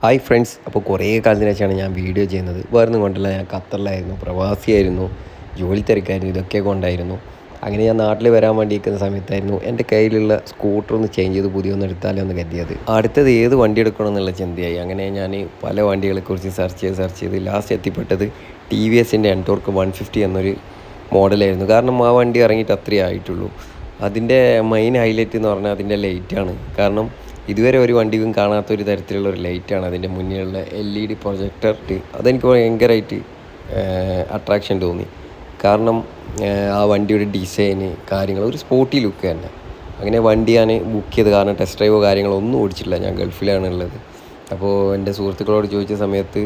Hi friends, അപ്പോൾ കുറേ കാലത്തിന് ശേഷമാണ് ഞാൻ വീഡിയോ ചെയ്യുന്നത്. വേറൊന്നും കൊണ്ടല്ല, ഞാൻ ഖത്തറിലായിരുന്നു, പ്രവാസിയായിരുന്നു, ജോലി തിരക്കായിരുന്നു, ഇതൊക്കെ കൊണ്ടായിരുന്നു. അങ്ങനെ ഞാൻ നാട്ടിൽ വരാൻ വേണ്ടി നിൽക്കുന്ന സമയത്തായിരുന്നു എൻ്റെ കയ്യിലുള്ള സ്കൂട്ടർ ഒന്ന് ചേഞ്ച് ചെയ്ത് പുതിയൊന്ന് എടുത്താലോ എന്ന് കരുതിയത്. അടുത്തത് ഏത് വണ്ടി എടുക്കണം എന്നുള്ള ചിന്തയായി. അങ്ങനെ ഞാൻ പല വണ്ടികളെക്കുറിച്ച് സെർച്ച് ചെയ്ത് ലാസ്റ്റ് എത്തിപ്പെട്ടത് ടി വി എസിൻ്റെ എൻടോർക്ക് 150 എന്നൊരു മോഡലായിരുന്നു. കാരണം ആ വണ്ടി ഇറങ്ങിയിട്ട് അത്രയേ ആയിട്ടുള്ളൂ. അതിൻ്റെ മെയിൻ ഹൈലൈറ്റ് എന്ന് പറഞ്ഞാൽ അതിൻ്റെ ലൈറ്റാണ്. കാരണം ഇതുവരെ ഒരു വണ്ടിയും കാണാത്തൊരു തരത്തിലുള്ള ഒരു ലൈറ്റാണ് അതിൻ്റെ മുന്നിലുള്ള LED പ്രൊജക്ടർ. അതെനിക്ക് ഭയങ്കരമായിട്ട് അട്രാക്ഷൻ തോന്നി. കാരണം ആ വണ്ടിയുടെ ഡിസൈന് കാര്യങ്ങൾ ഒരു സ്പോർട്ടി ലുക്ക് തന്നെ. അങ്ങനെ വണ്ടി ഞാൻ ബുക്ക് ചെയ്ത്, കാരണം ടെസ്റ്റ് ഡ്രൈവോ കാര്യങ്ങളോ ഒന്നും ഓടിച്ചിട്ടില്ല, ഞാൻ ഗൾഫിലാണ് ഉള്ളത്. അപ്പോൾ എൻ്റെ സുഹൃത്തുക്കളോട് ചോദിച്ച സമയത്ത്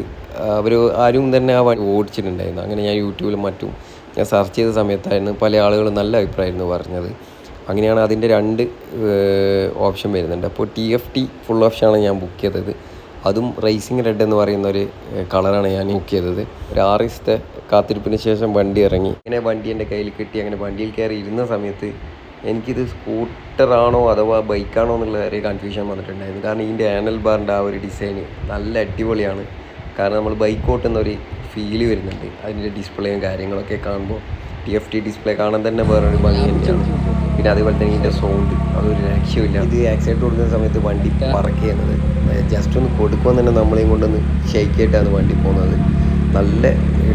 അവർ ആരും തന്നെ ആ വണ്ടി ഓടിച്ചിട്ടുണ്ടായിരുന്നു. അങ്ങനെ ഞാൻ യൂട്യൂബിലും മറ്റും ഞാൻ സെർച്ച് ചെയ്ത സമയത്തായിരുന്നു പല ആളുകളും നല്ല അഭിപ്രായമായിരുന്നു പറഞ്ഞത്. അങ്ങനെയാണ് അതിൻ്റെ രണ്ട് ഓപ്ഷൻ വരുന്നുണ്ട്. അപ്പോൾ TFT ഫുൾ ഓപ്ഷനാണ് ഞാൻ ബുക്ക് ചെയ്തത്. അതും റേസിംഗ് റെഡ് എന്ന് പറയുന്ന ഒരു കളറാണ് ഞാൻ ബുക്ക് ചെയ്തത്. ഒരു 6 ദിവസത്തെ കാത്തിരിപ്പിന് ശേഷം വണ്ടി ഇറങ്ങി. ഇങ്ങനെ വണ്ടി എൻ്റെ കയ്യിൽ കിട്ടി. അങ്ങനെ വണ്ടിയിൽ കയറി ഇരുന്ന സമയത്ത് എനിക്കിത് സ്കൂട്ടറാണോ അഥവാ ബൈക്കാണോ എന്നുള്ള ഒരു കൺഫ്യൂഷൻ വന്നിട്ടുണ്ടായിരുന്നു. കാരണം ഇതിൻ്റെ ആനൽ ബാറിൻ്റെ ആ ഒരു ഡിസൈന് നല്ല അടിപൊളിയാണ്. കാരണം നമ്മൾ ബൈക്ക് ഓട്ടുന്നൊരു ഫീല് വരുന്നുണ്ട് അതിൻ്റെ ഡിസ്പ്ലേയും കാര്യങ്ങളൊക്കെ കാണുമ്പോൾ. TFT ഡിസ്പ്ലേ കാണാൻ തന്നെ വേറൊരു ഭംഗി തന്നെയാണ്. പിന്നെ അതുപോലെ തന്നെ ഇതിൻ്റെ സൗണ്ട് അതൊരു രക്ഷയില്ല. ഇത് ആക്സിഡൻറ്റ് കൊടുക്കുന്ന സമയത്ത് വണ്ടി പറക്കുന്നത് ജസ്റ്റ് ഒന്ന് കൊടുക്കുമ്പോൾ തന്നെ നമ്മളെയും കൊണ്ടൊന്ന് ഷെയ്ക്കായിട്ടാണ് വണ്ടി പോകുന്നത്. നല്ല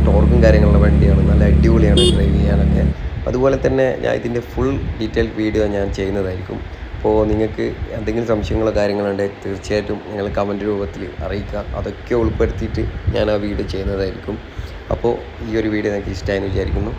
ടോർക്കും കാര്യങ്ങളുള്ള വണ്ടിയാണ്, നല്ല അടിപൊളിയാണ് ഡ്രൈവ് ചെയ്യാനൊക്കെ. അതുപോലെ തന്നെ ഞാൻ ഇതിൻ്റെ ഫുൾ ഡീറ്റെയിൽ വീഡിയോ ഞാൻ ചെയ്യുന്നതായിരിക്കും. അപ്പോൾ നിങ്ങൾക്ക് എന്തെങ്കിലും സംശയങ്ങളോ കാര്യങ്ങളോ ഉണ്ടെങ്കിൽ തീർച്ചയായിട്ടും നിങ്ങൾ കമൻറ്റ് രൂപത്തിൽ അറിയിക്കുക. അതൊക്കെ ഉൾപ്പെടുത്തിയിട്ട് ഞാൻ ആ വീഡിയോ ചെയ്യുന്നതായിരിക്കും. അപ്പോൾ ഈ ഒരു വീഡിയോ നിങ്ങൾക്ക് ഇഷ്ടമായെന്ന് വിചാരിക്കുന്നു.